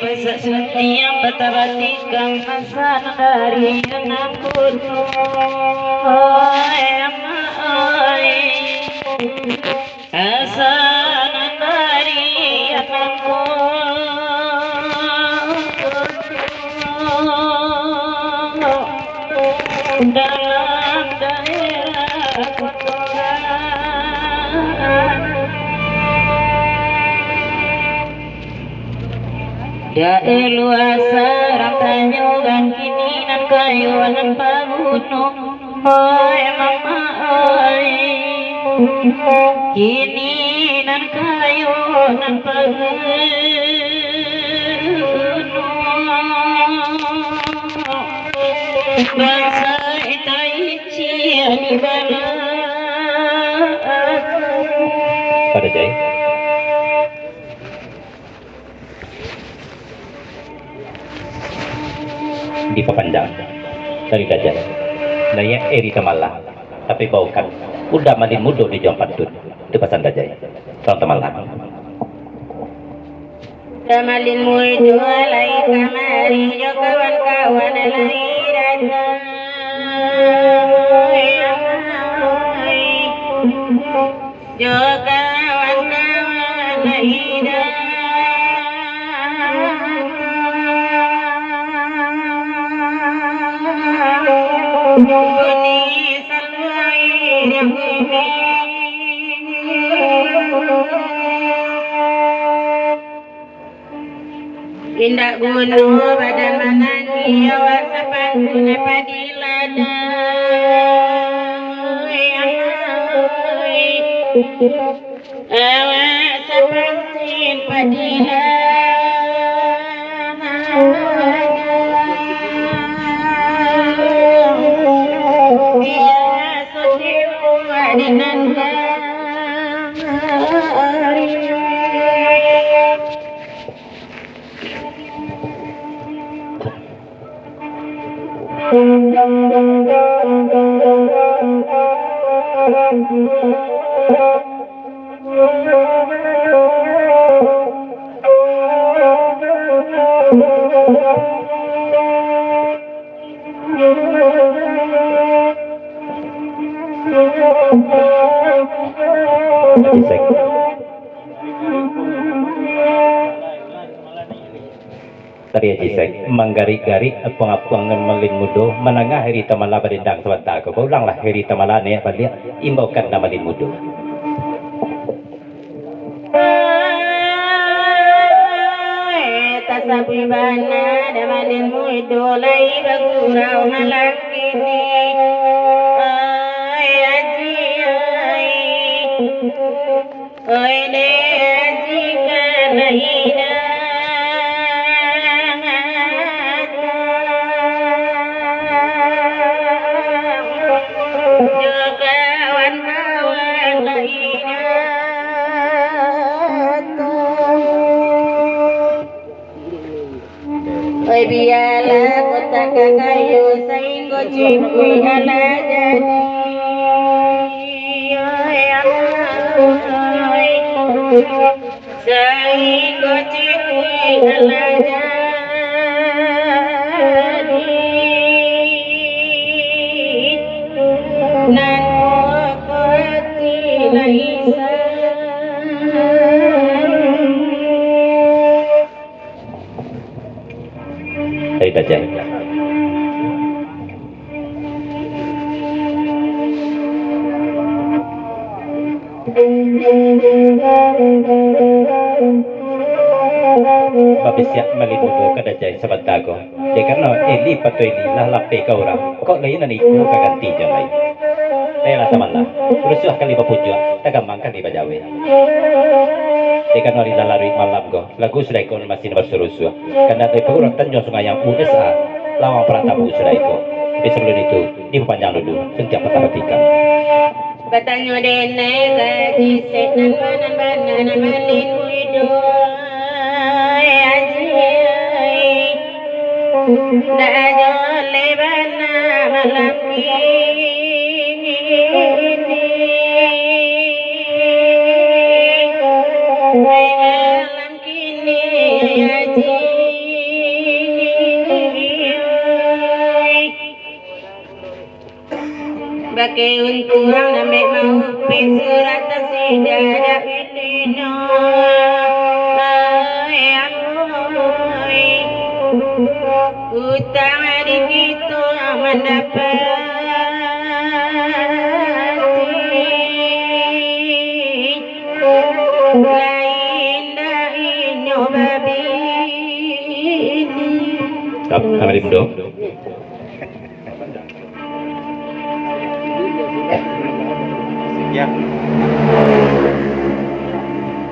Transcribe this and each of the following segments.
Setiap petawati kang hasan dari anak hasan dari anakku dalam daerah kotoran Jae luasa rantanyo gang kini nan kayu nan pagunung oi mama oi kini nan kayu nan pagunung bangsa itaici anibala pada jai di papandang dari gajah naya eri tamala tapi baukan udah malin mudo di jom pantun di pasan gajah orang tamala Damalin mudo alai kamari jo kawan-kawan alai datang jo kawan-kawan alai datang Buni salwai yang bumi Indak gunung badan manani awas pantune padilada awas pantin padilada Tari jisek manggari-gari apang-apangan malin mudo menangah heri tamala badindang swanta ko ulanglah heri tamala ne balia imbaukan na malin mudo tasabi bana da malin mudo lai bagurau malakini ai aji ai le aji kanahina Oi biala kota kakayo sainggo cipui hala jadi oi sainggo cipui hala jadi nan kokoti laisa dari gajah babisya malin mudo kada jai sabantago de karena eli patoi li lah lape ka orang kok lain nani ku kaganti jalai Tela samalla urusuh kali bapujua tagamang kali bajawe Ikan hari lalari malam go lagu sudah ikon masih berserusuh karena dari kurang tanjung sungai yang USA lawang pratamu sudah ikon tapi sebelum itu dipanjang dulu setiap perhatikan Batanyo dene gaji senan banan malin muido aji da jole bana malam ini malam kini aji pakai untuang name mau surat sidada wilino amoy utang hari gitu mendapati lain dainyo babini Tap kamarim do.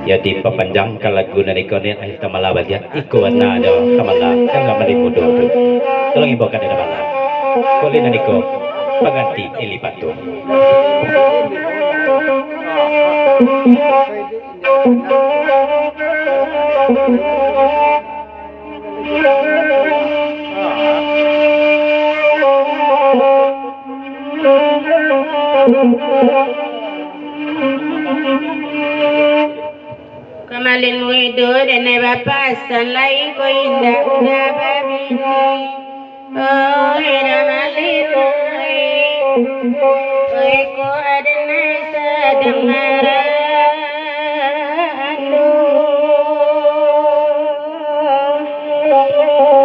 Ya di papanjang lagu na ikonin ay tamalawad ya iko na do kamala kang kamarim do. Tolong ibu kan mala. Kulin na niko paganti ilipato. Kamalin mo ito dan ay bapasan lai ko inda udah babini oh namalin ay ko ada na sadang marano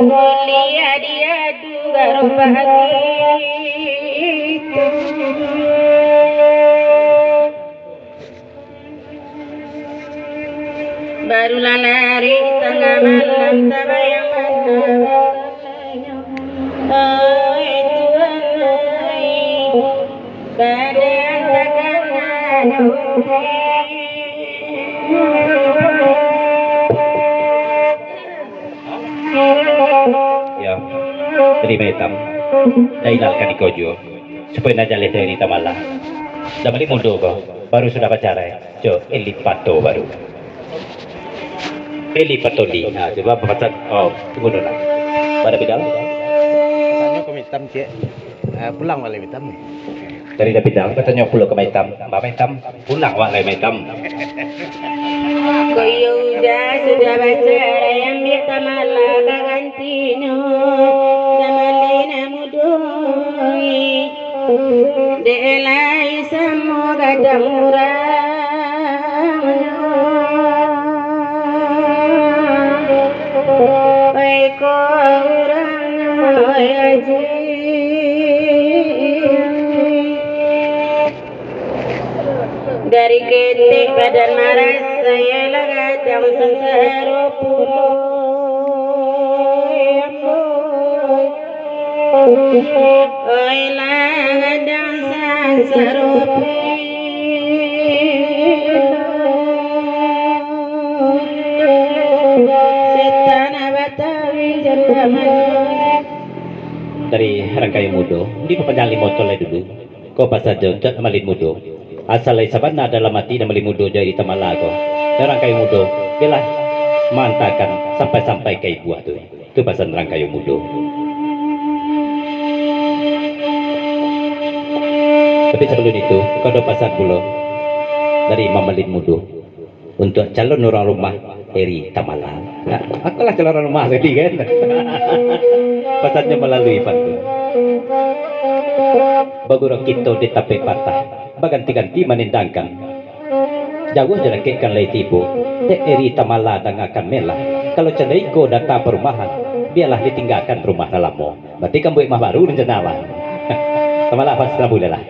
mulia dia duga barulah lari tengah malam tabayang oh Tuhan kadang takkan ada Ya, terima hitam. Dailalkan ikojo supaya najale dari tamala. Damali mundo ko baru sudah pacarai. Jo elipato baru. Elipatoli. Nah, coba papasan. Oh, tunggu dulu. Pada bidal. Katanya ke hitam cek, pulang wale hitam nih. Dari bidal katanya pulau ke hitam. Bapak hitam pulang wale hitam. koyo sudah baca yang biasa malah kagantino damalina mudoi delai semua gadang murang baik orang aji dari ketik badan maras saya lagadang sengsara pulo oi lagadang sengsara setana batawi jerman Dari rangkai mudo di papanjang limotol dulu. Ko pasajo jat malin mudo. Asal sabana dalam mati dan melimudo jadi tamalago. Dan rangkai mudo ialah mantakan sampai ke ibu tu. Itu pasan rangkai mudo. Tapi sebelum itu kau ada pasan pulau dari Mamalin Mudo untuk calon orang rumah Eri Tamala. Nah, akulah calon orang rumah tadi kan. Pasannya melalui pantu. Bagurang kita di tape patah. Baganti-ganti menendangkan jauh jalan kekan lay tipu te Eri Tamala dan akan melah kalau cendeko data perumahan biarlah ditinggalkan rumah dalammu berarti kamu imah baru rencana Tamala pas boleh lah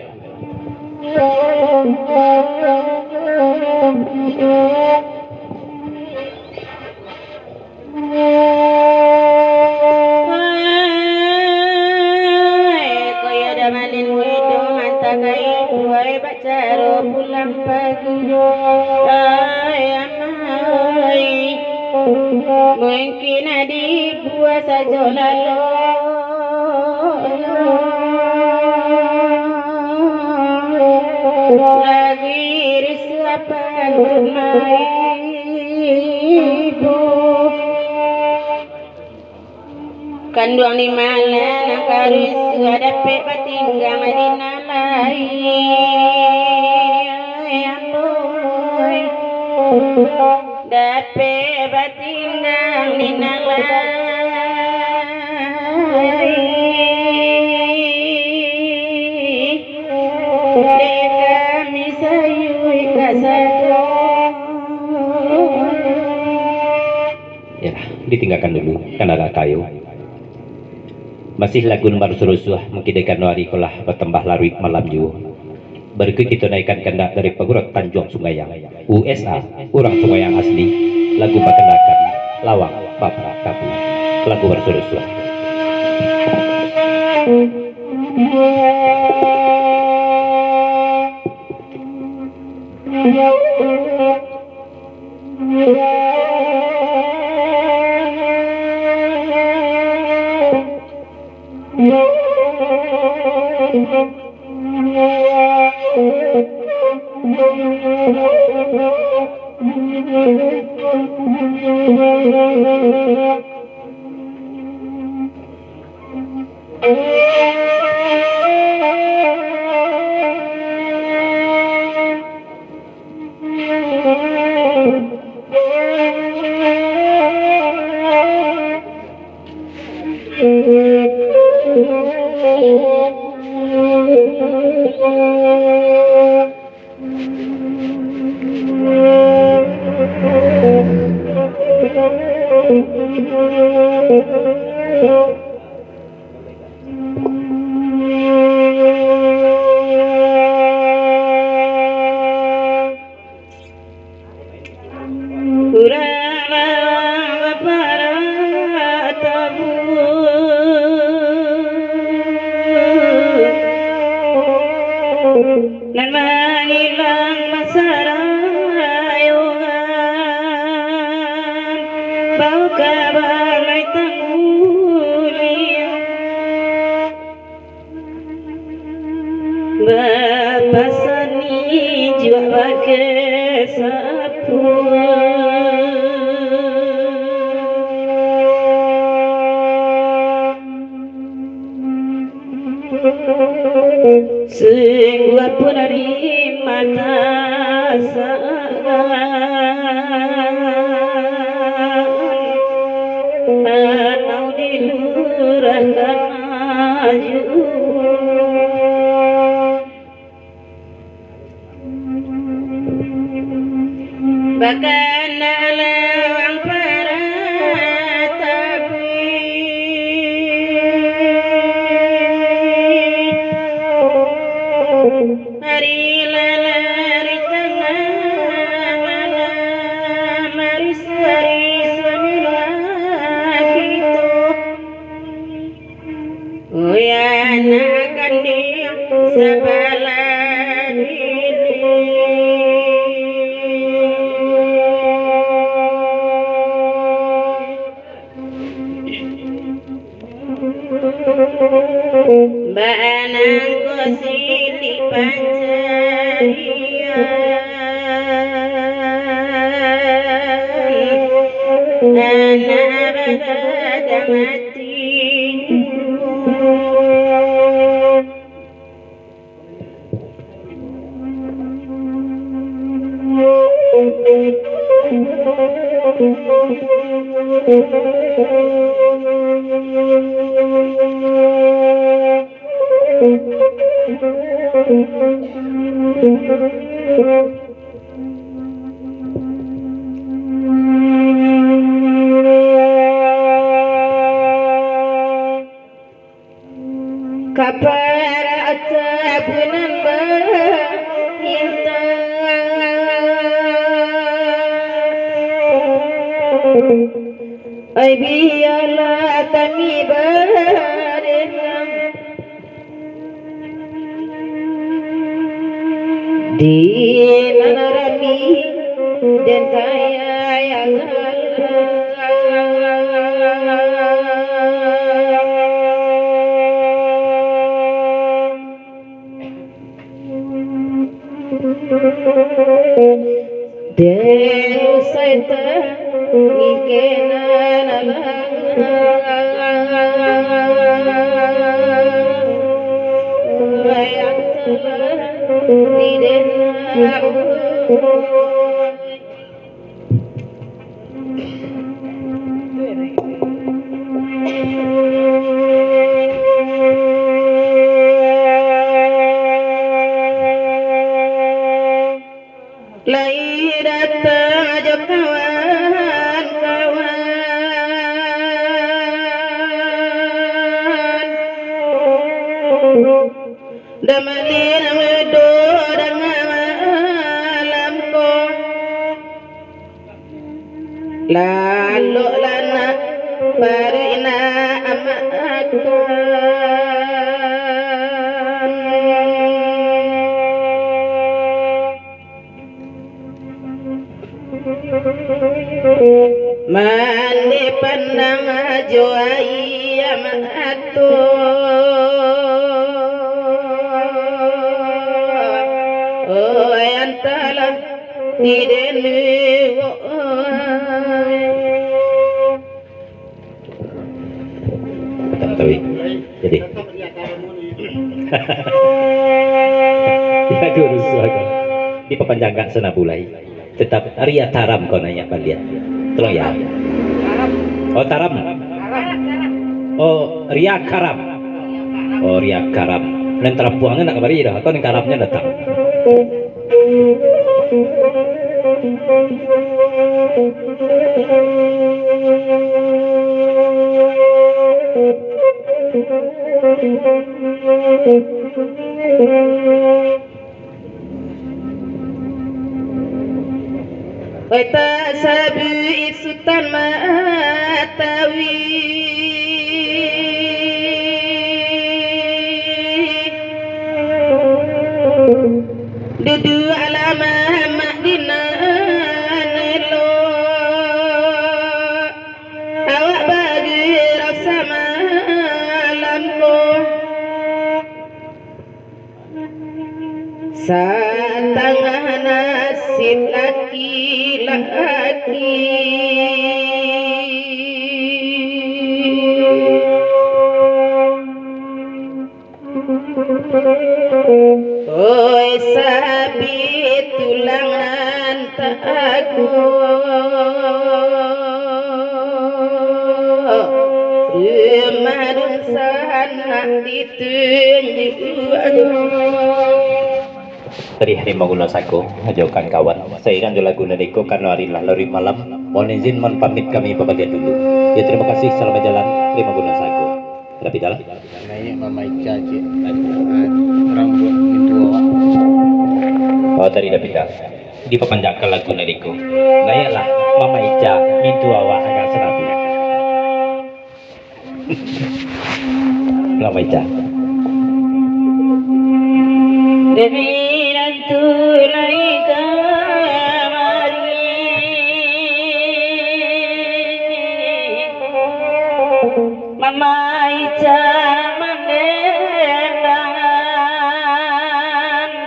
koyo damalin wido mantakai buai bacaro pulang pagi amai mungkin adik buah saja lalu lagi risuapan tunai ibu kanduang di mana nak harus ada pek batinggang di nalai amboy dape batinggang di nalai Yalah, ditinggalkan dulu karena ada kayu. Masih lagu nomor serusuh mengkidekan hari kolah bertambah larut malam ju. Berikut kita naikkan kendak dari Pegurut Tanjung Sungayang, USA, orang Sungayang asli. Lagu berkenakan Lawang Babra Kapu. Lagu berserusuh. Nan mangilang masarayungan bau kabalay tangulian bapasani jiwa bagai sing pun dari mata atau dilurahkan aju bahkan dalam para hari lalari tengah malam maris hari semula gitu uyanakan dia sebelah Banang ko sili panjarian anak bada mati kapara tabunan bahita ay biarlah kami berenang di narami dan kaya yang Deru saita ikenan ayat tidak Lai datang aja kawan-kawan lalu lana barina amakan mandi pandang joai amatu oh antala didenu Tawi. Jadi. Ya guru suaka. Diperpanjangkan senabulai. Tetap Arya Taram kau nanya balian. Tolong ya. Oh Taram. Oh Ria Karam. Oh Ria Karam. Nen terampuangan nak kabari dah. Kau nen karamnya datang. Kita sabu isutan matawi dudu alama Madinah nelo awak bagi rasa malamku satangah nasib laki-laki oi sabi tulangan tak aku Remadusan nak ditunjuk Tadi hari menggunakan saku, ngajaukan kawan. Saya kan lagu nadiko karena hari larut malam. Mohon izin, mohon pamit kami pembagian dulu. Ya terima kasih, selamat jalan. Terima guna saku. Tapi dalam. Nanya Mama Ica cik. Rambut itu awak. Oh tadi dah pindah. Diperpanjangkan lagu nadiko. Nayaklah Mama Ica mintu awak agak senabu. Mama Ica. Tulai kamari Mama Ica mendendangan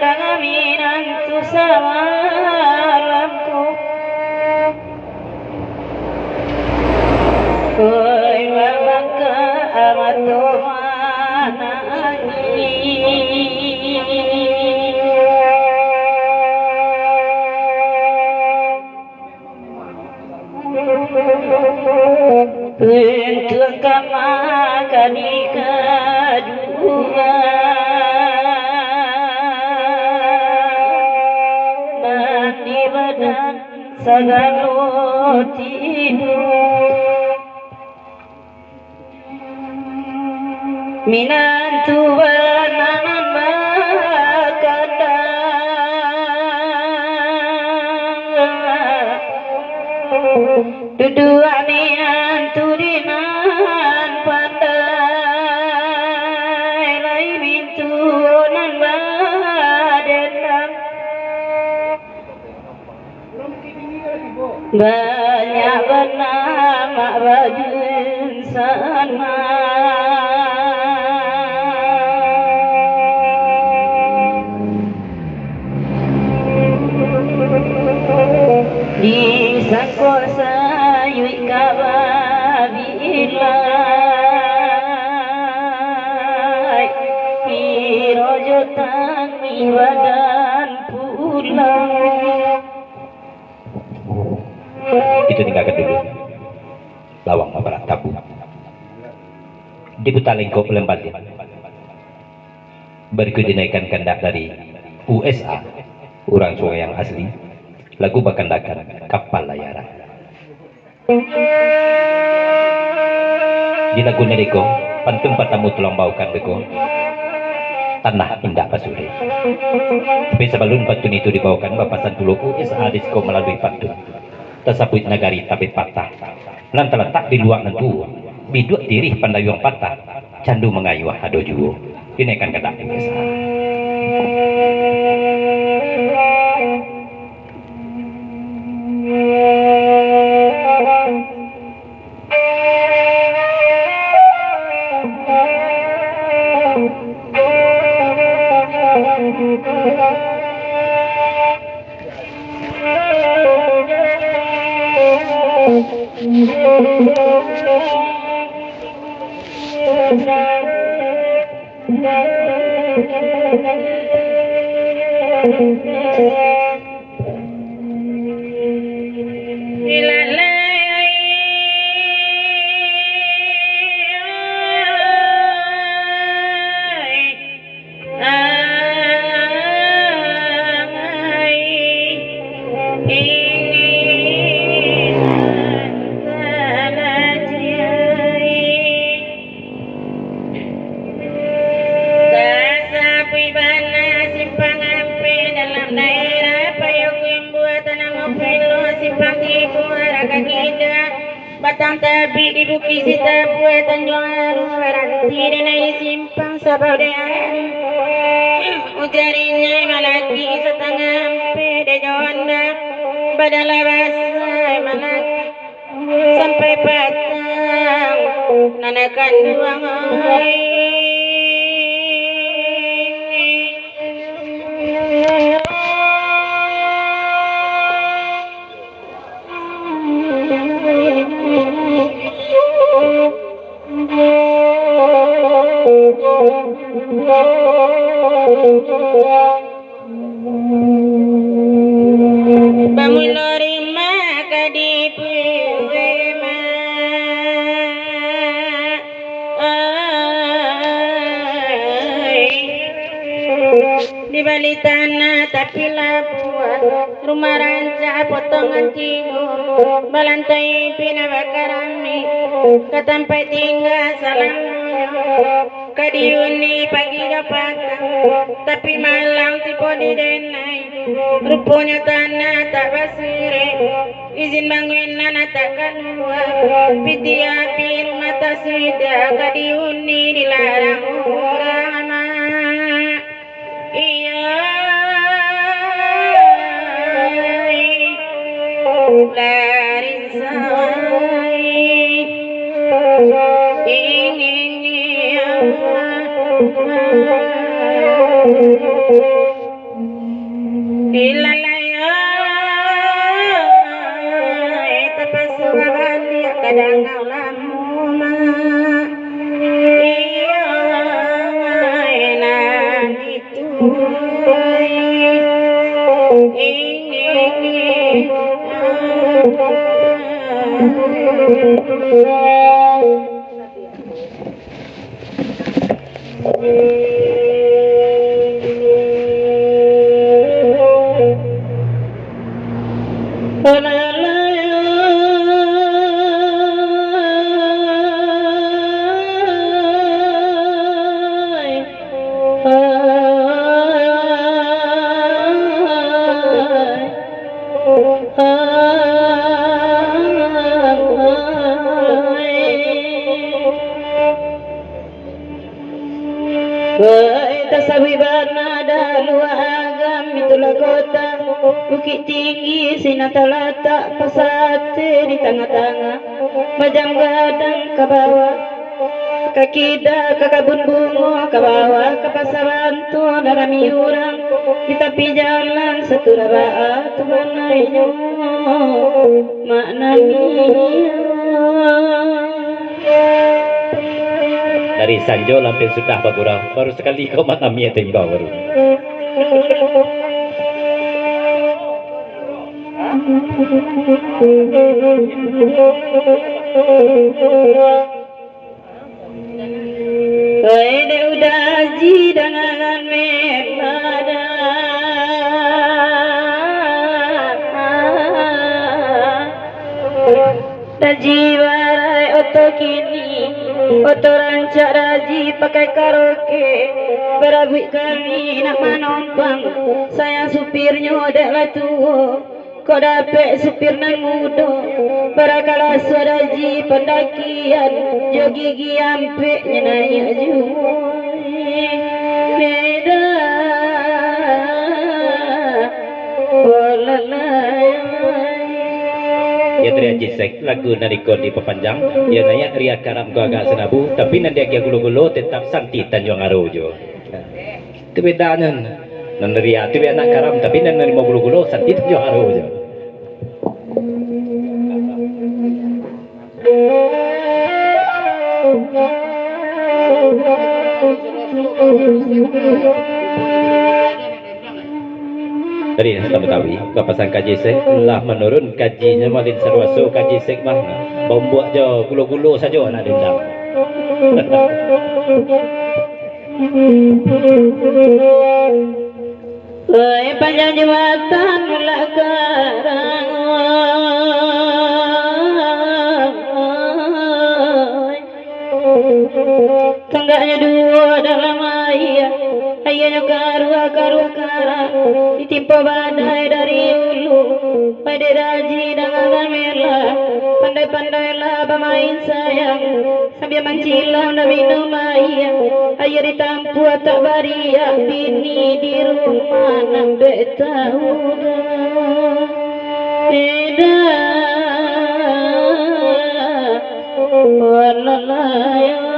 Dangaminan tu samalamku Koi mabaka amatu manani Untuk kemakan kedua Mandi badan segala tidur Minantu bananan makadang Dua minantu dinan pandai Lai bintu nan badendang Banyak bernama bajun sana Di sangkor sayui kababilai Hirojo tangi badan pulang Itu tinggalkan dulu. Lawang mabarak tabu. Di Butalengko Pelembatin. Berikut dinaikkan kendak dari USA. Orang sungai yang asli. Lagu bakandakan kapal layaran. Di lagu Nedeko, pantun patamu tulang baukan beko. Tanah indah pasuri. Tapi sebelum pantun itu dibawakan, Bapak Santulo USA Disco melalui pantun. tersebut nagari tapi patah lan terletak di luar nentu biduk tirih pandayung patah candu mengayuh ado juo ini kan kedak biasa. Batang tabi di bukit sita buat tanjung aru berhenti di naik simpang sabau dengan ujarinya malaki setengah pede jonda badala basah malaki sampai patang nanakan duang bangun lorima kadipu ema di balik tanah tapi labuan rumah ranca potongan cinggung balantai pina bakarami ketempat tinggal salam kadiuni pagi dapatang tapi malam tipe di denai rupanya tanah tak basure izin bangun nana takkan luar piti api rumah tak sudah kadiuni dilarang orang amat iya lari say ingin ilalaya tapasukan dia kadang lama iya enak itu tasawibana dalu agam itulah kota bukit tinggi sinata letak pasate di tengah-tengah majang gadang ke bawah kaki dah ke kabun bunga ke bawah ke pasaran tu darami urang di tepi jalan seturabaa tu manainya maknanya dari Sanjo lampir sudah bagurang baru sekali kau mana mia tembak baru Kaide udah ji dengan mepada daji warai oto kini oto rancak daji pakai karaoke berabui kami nak manompang saya supirnya dah tua kok dapet supir nan muda barakala suaraji pendakian jo gigi ampe nyenaya jumoy beda ya teriak jisek lagu narikon di pepanjang ya naya ria karam ko agak senabu tapi nanti agak gulo-gulo tetap santi Tanjung Arojo itu bedanya nan ria itu anak karam tapi nan mau gulo-gulo santi Tanjung Arojo Dari Nasab Betawi, kapasan kaji sek lah menurun kajinya malin sarwaso kaji sek mah membuat jo gulo-gulo saja nak dendam. Panjang jembatan mulak karang tangganya dua dalam ayah ayahnya karua kara ditimpa badai dari ulu pada raji dengan merah pandai-pandailah bermain sayang sambil mencilam dan minum ayah ayah ditampu tak baria bini di rumah nambah tahu beda walalaya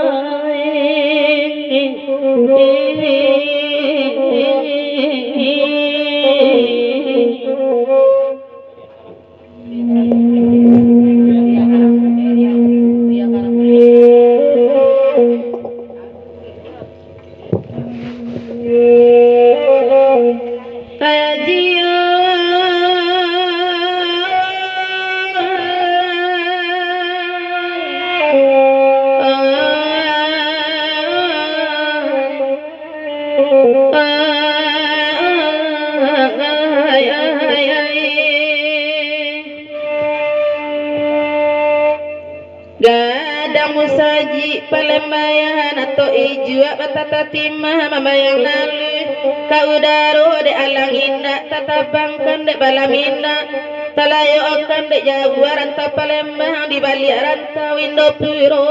Gadang musaji palembayan atau ijua batata timah mamayang lalu kau daro de alang indah tatabangkan de balaminda talayo akan de jaguaran ta palembang di balik rantau indo puro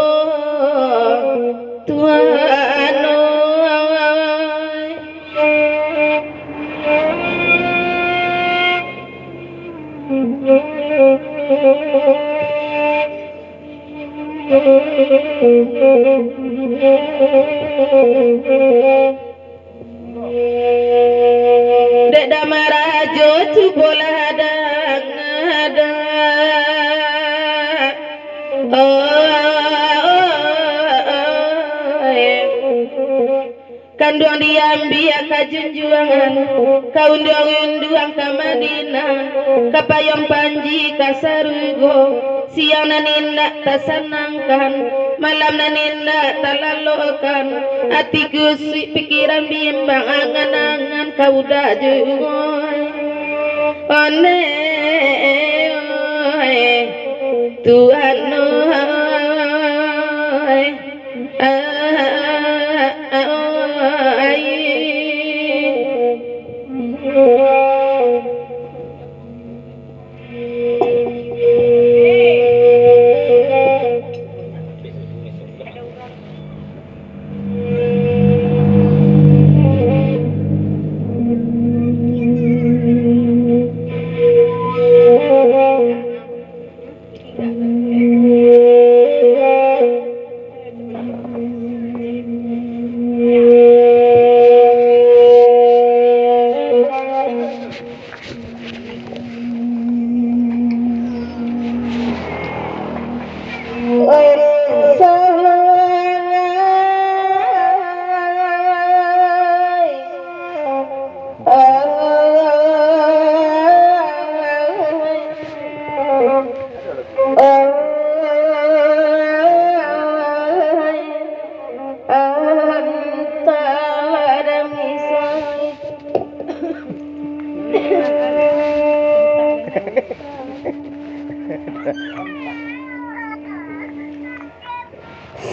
tuano Dek damarajo tu bola hadang ada kanduang diambil ka junjuangan kaunduang-unduang ka Madinah kapayong panji ka Sarugo siang naninda tasanangkan malam naninda talalokan hatiku si pikiran bimbang angan-angan kau dah jugoy one Tuhan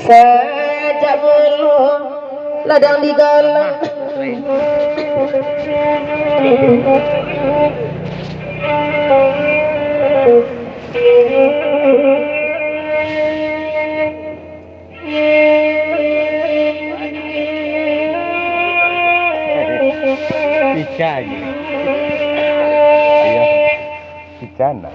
sejak bulu ladang digalang Pica aja. Iya. Picana.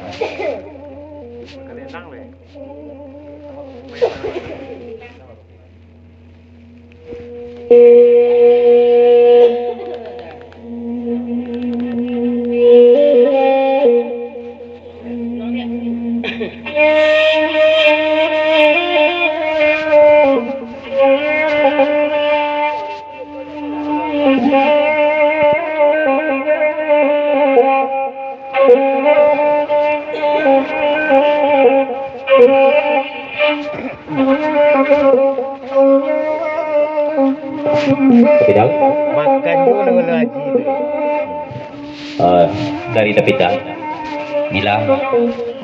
Kapidal, Makan juga dulu haji itu. dari Kapidal bilang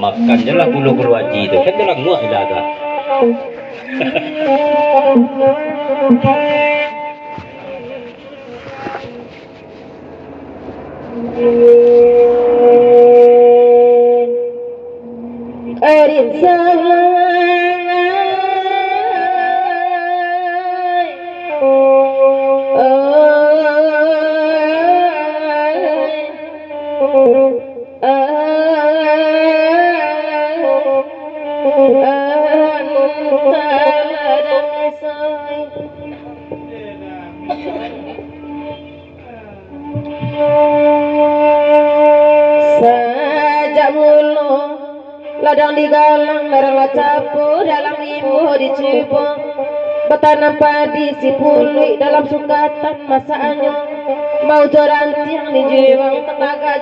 makan je lah gulu-gulu haji itu kan orang muak ilaga. Erin sajak mulu ladang digalang merang lacapu dalam limbo dicuba betanam padi si pului dalam sukatan masa anyong mau joran tiang di jiwang tenaga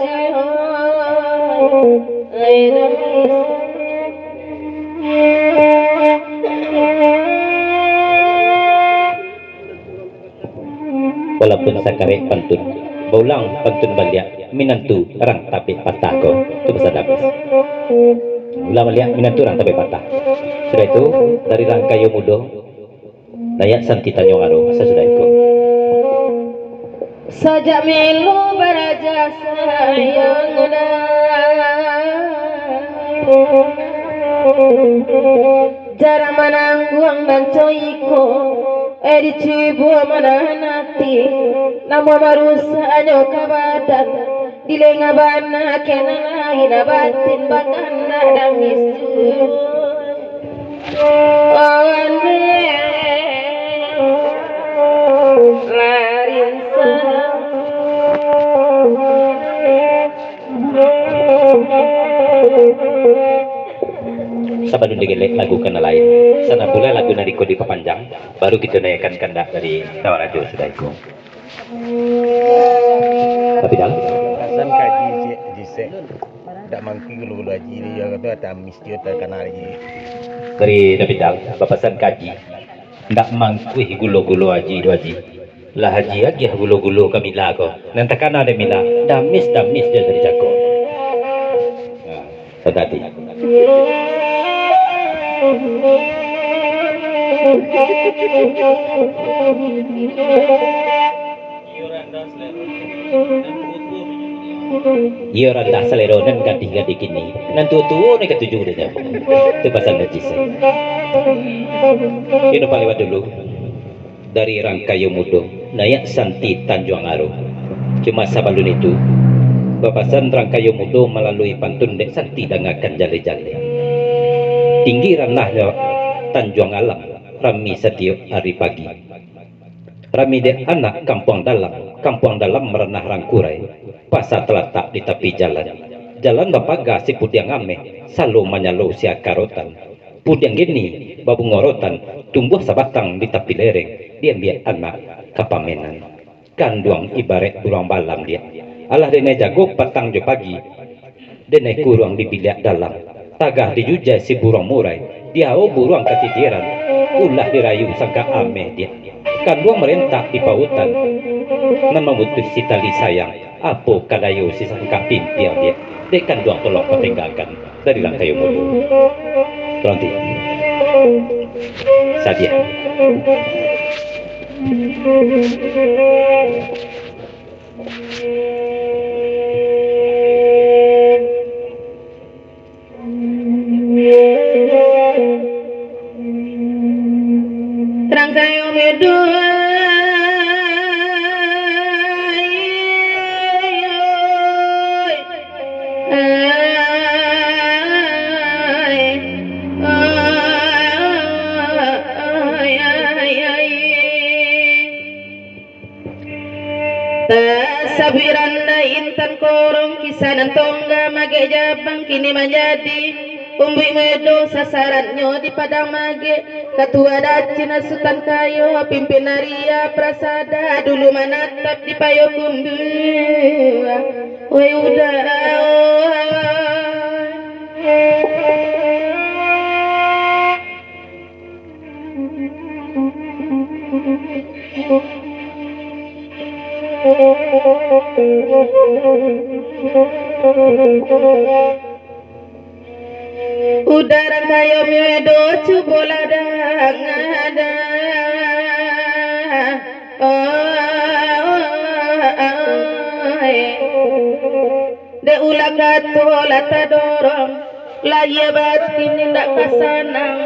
Walaupun sakare pantun baulang pantun balik minantu orang tapi patah ko itu bahasa Damis. Ulang balik minantu orang tapi patah. Sudah itu dari Rangkayo Mudo layak santi Tanjung Aro sudah itu. sajak melu beraja sayang jarang menangguang dan coiko di cibu mana nanti namu marusa anyo kabadan dilenga bana kena hina batin bakana dan isu larin Sabadun digelek lagu kena lain. Sana pula lagu nariko di papanjang baru kita naikkan kandak dari Tawarajo sudah itu. Tapi dah Hasan kaji jise. Tak mangki gulu haji dia kata ada mesti terkenal haji. dari David Dal bapasan kaji ndak mangkuih gulo-gulo haji do haji lah haji lagi gulo-gulo kami lago nanti kan ada mila damis dia dari jago tadi iya orang dah selero dan ganti kini nanti tua ni ketujuh dia itu pasal haji saya ini paling lewat dulu dari Rangkayo Mudo naik Santi Tanjung Aro cuma sabalun itu bapasan Rangkayo Mudo melalui pantun dek Santi dengarkan jale-jale tinggi ranahnya Tanjung Alam rami setiap hari pagi rami dek anak kampung dalam merenah rangkurai pasar terletak di tepi jalan bapaga si pudiang ame selalu menyalu sia karotan pudiang gini babu ngorotan tumbuh sabatang di tepi lereng dia biar anak kapamenan kanduang ibarat burung balam dia alah dene jago petang jo pagi dene kurang di bilik dalam tagah dijujai si burung murai dia burung ketitiran ulah dirayu sangka ame dia kanduang merentah di pautan nan memutus si tali sayang apa kadayo si sangka pintiang dia dek kanduang tolong petinggalkan dari Rangkayo Mudo Ronti sadia Sabiranda intan korong kisanan tongga mage jabang kini menjadi umbi medo sasarannya di padang mage katua dacina sultan kayo pimpin Arya Prasada dulu manatap di payo kumbu woi udah udara kayo medo cubola ada de ulah katola tadorong laya batin ndak kasanang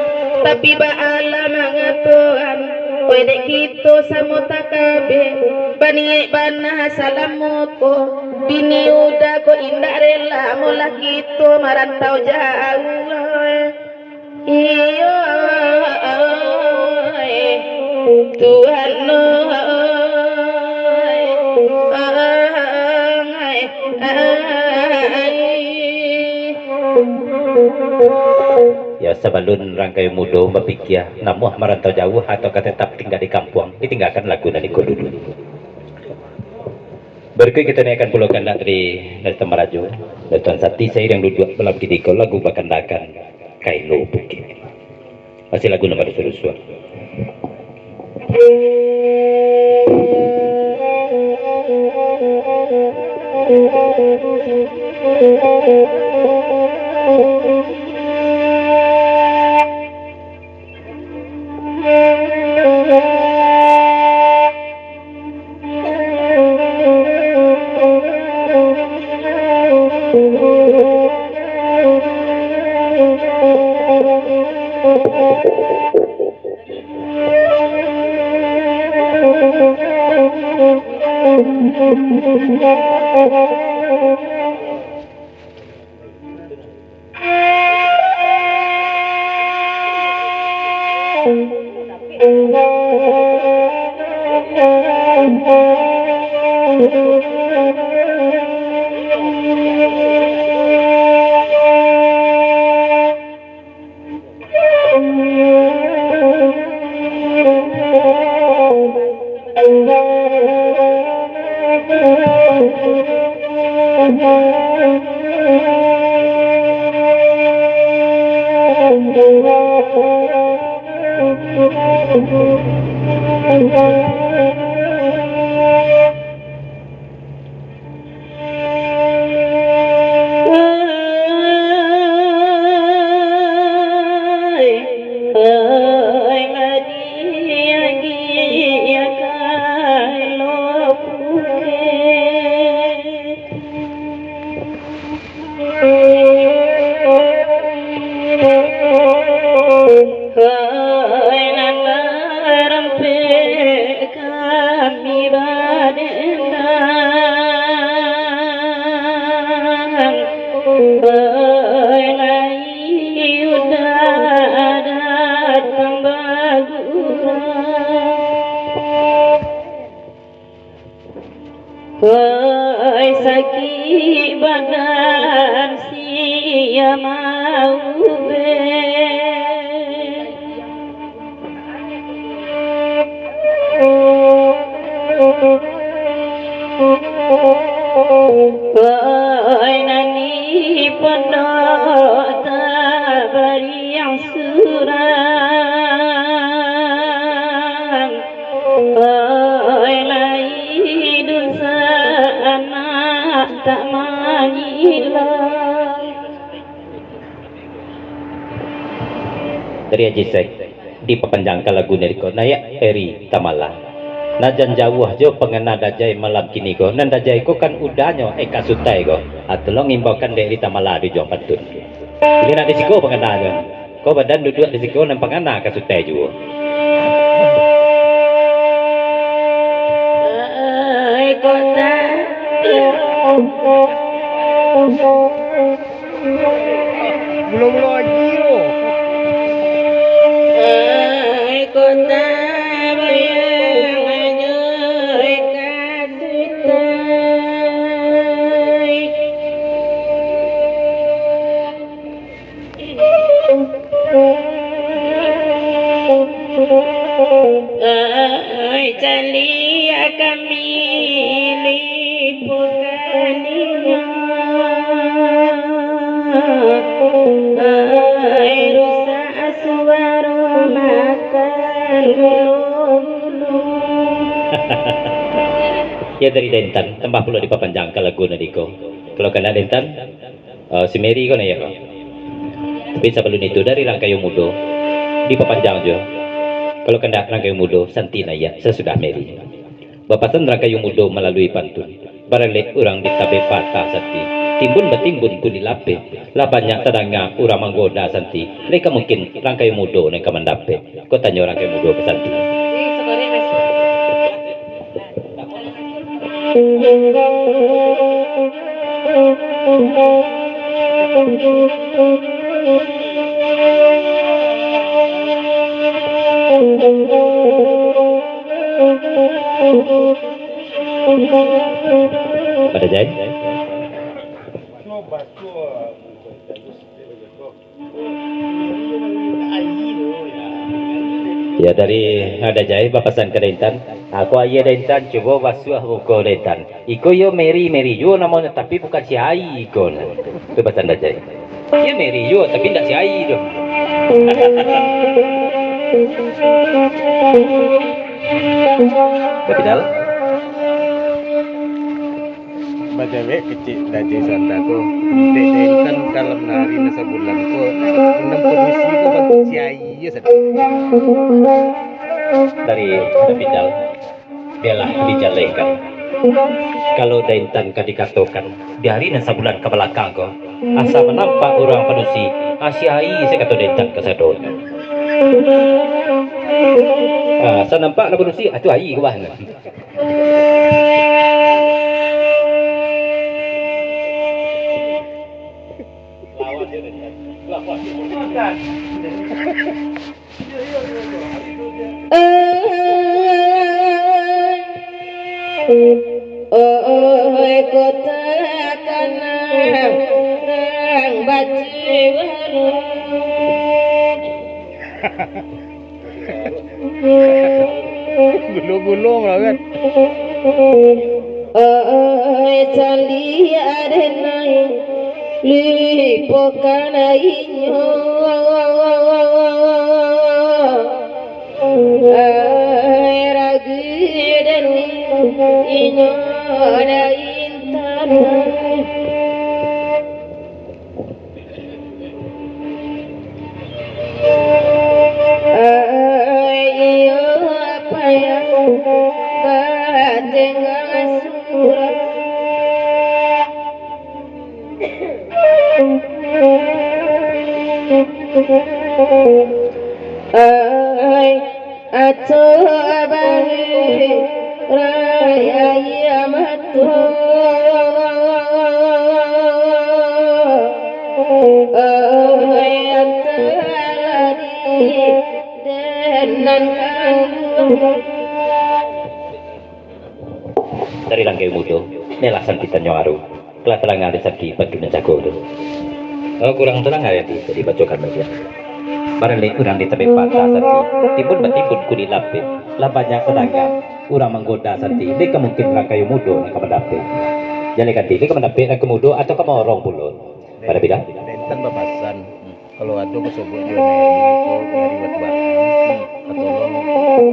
tapi baala mangatuan kowe dek kito samota kabe bani bana salamoko bini udah ko indah rela mola kito marantau jauh iyo Tuhan ya sebelum rangkai mudo berpikir namuh merantau jauh atau tetap tinggal di kampung ditinggalkan lagu dari dulu. Berikut kita naikkan pulau kandak dari Temaraju dan Tuan Sati saya yang duduk dalam kidiko lagu bakandakan Kailo Bukit masih lagu nomor suruh. Wahai sakit badan sia mau wahai nani pondok tabari yang surang wahai lai dosa anak tak mangilang. Dari Haji Sek diperpanjangkan lagu dari ko naya eri tamala najan jauh jo pengena dajai malam kini ko nan dajai ko kan udahnya eka sutai ko atolong imbaukan dari tamala di jom patun ini nak disiko pengena ko badan duduk disiko nan pengena ka sutai juga kota Belum lagi loh. kota bayang anjoy katutai calia kami lipukaninya rusak suara makan gulu-gulu. Ya dari Dentan, tambah pula dipapanjang ke lagu nadiko. Kalau kena Dentan, si Mary kau ya kau. Tapi sebelum itu dari Rangkayu Mudo, dipapanjang jo. Kalau kena Rangkayu Mudo, Santina ya, sesudah Mary. Bapasan Rangkayu Mudo melalui pantun. Baralek orang ditabe patah santi. Timbun betimbun kuli lape. Lah banyak tadanga orang menggoda santi. Mereka mungkin Rangkayu Mudo yang kemendape. Kau tanya Rangkayu Mudo ke santi. Pada Jai? Ya dari ada Jai bapasan ke Dentan. Aku ayah Dentan coba basuh buku Dentan. Iko yo Mary yo namanya tapi bukan si Ai iko. Itu bapasan ada Jai. Ya Mary yo tapi tidak si Ai dong. Kapital? Bagaimana kecil dari santaku. Deden kan dalam hari nasa bulan ko. Enam kondisi ko bantu si ayi ya. Dari Kapital. Biarlah dijalekan. Kalau Dentan kan dikatakan di hari nasa bulan ke belakang ko. Asa menampak orang penusi. Asyai saya kata Dentan ke sadon. Saya nampak nak penusi. Itu ayi ke bahan. Kota kanang rang baci Gulung-gulung lah kan. cali arenai lipokan inyo ragudani inyo ada intan iyo apa yang badengan surat ato abang raya mato antalani denan Dari Rangkayu Mudo, nelasan kita nyawaru. Kelah telang ada sakti bagi menjago tu. Kurang telang ada di jadi bacokan baca. Barang kurang di tepi patah santi. Timbun betimbun kudi lape. Lah banyak pedagang. Kurang menggoda santi. Mereka mungkin Rangkayu Mudo yang kemendape. Jadi kanti, mereka kemendape Rangkayu Mudo atau kamu orang pulun. Pada bidang? Dentan bapasan. Kalau ada ko sebut dia ko ngari wat ba. Katolong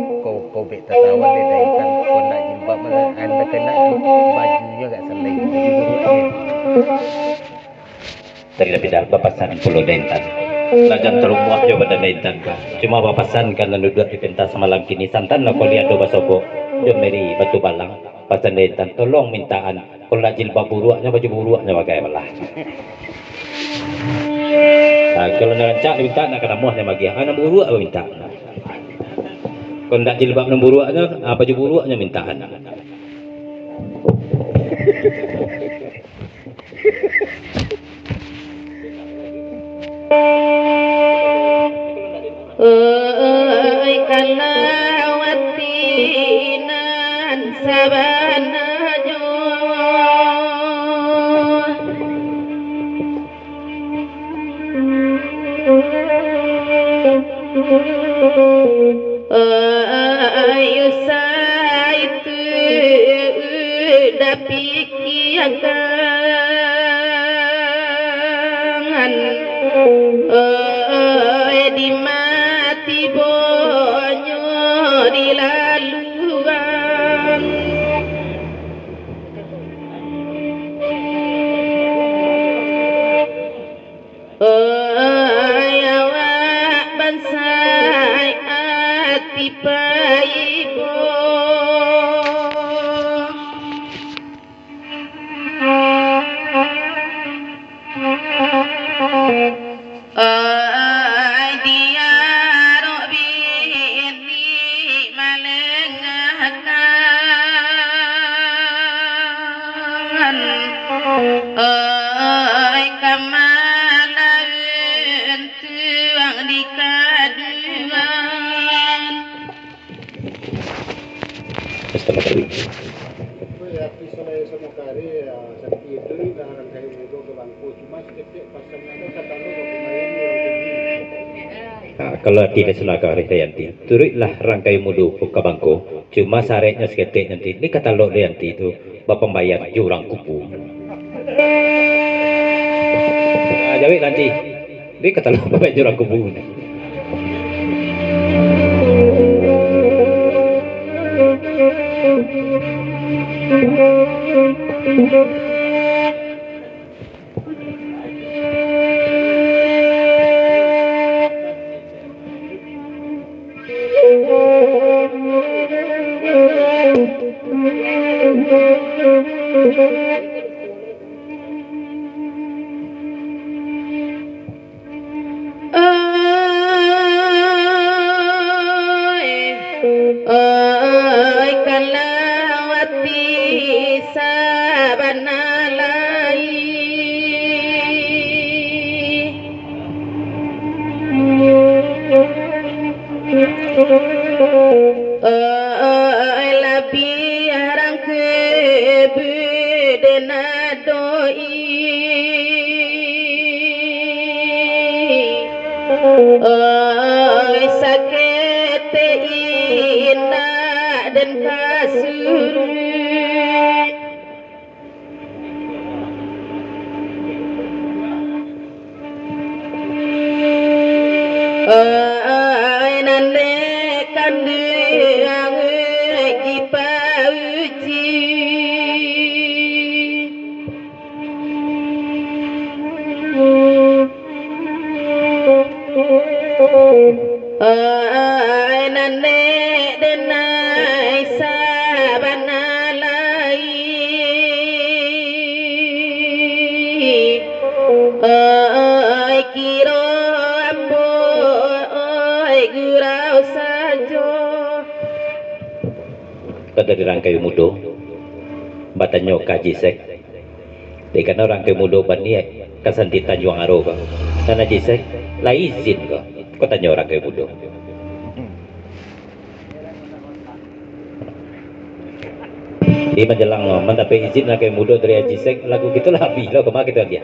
ko be tatawan de dai kan ko nak jilbab mana anda kena bajunya enggak selai. Dari bidang bapasan pulau Dentan. Lajan terumuah coba dan Dentan ka. Cuma bapasan kan duduk di pentas semalam kini santan lah kau lihat doba sobo. Jom Mary batu balang. Pasan Dentan tolong mintaan. Kalau nak jilbab buruaknya baju buruaknya pakai belah. Kalau nak rancak minta nak kena muahnya bagi. Anak buruak apa minta? Kalau nak jilbab nak buruaknya, baju buruaknya mintaan. kalawatinan sabanajo ayusaitu dapikiakan di mati bonyo dilaluan awak bansai ati paibo dia robini malengahkan kamalan tuang di kaduan Kalau tidak selaka Ridayanti, turutlah rangkai mudu ke bangko. Cuma saretnya seketik nanti. Ini kata Lok Ridayanti itu bapak bayar jurang kupu. Jawab nanti. Ini kata Lok bapak jurang kupu. kalawati sabanalai labi harang kebudena doi sakete indah dan kasur nande kandeang gipauci nande denai sabanalai kiro ambo gurau sajo Kata di rangkai mudo batanyo kajisek dekan rangkai mudo baniak kasanti Tanjung Aro ka sana jisek la izin ka kota nyo rangkai mudo di menjelang mendapat izin rangkai mudo dari jisek lagu gitulah bilo kemana gitu aja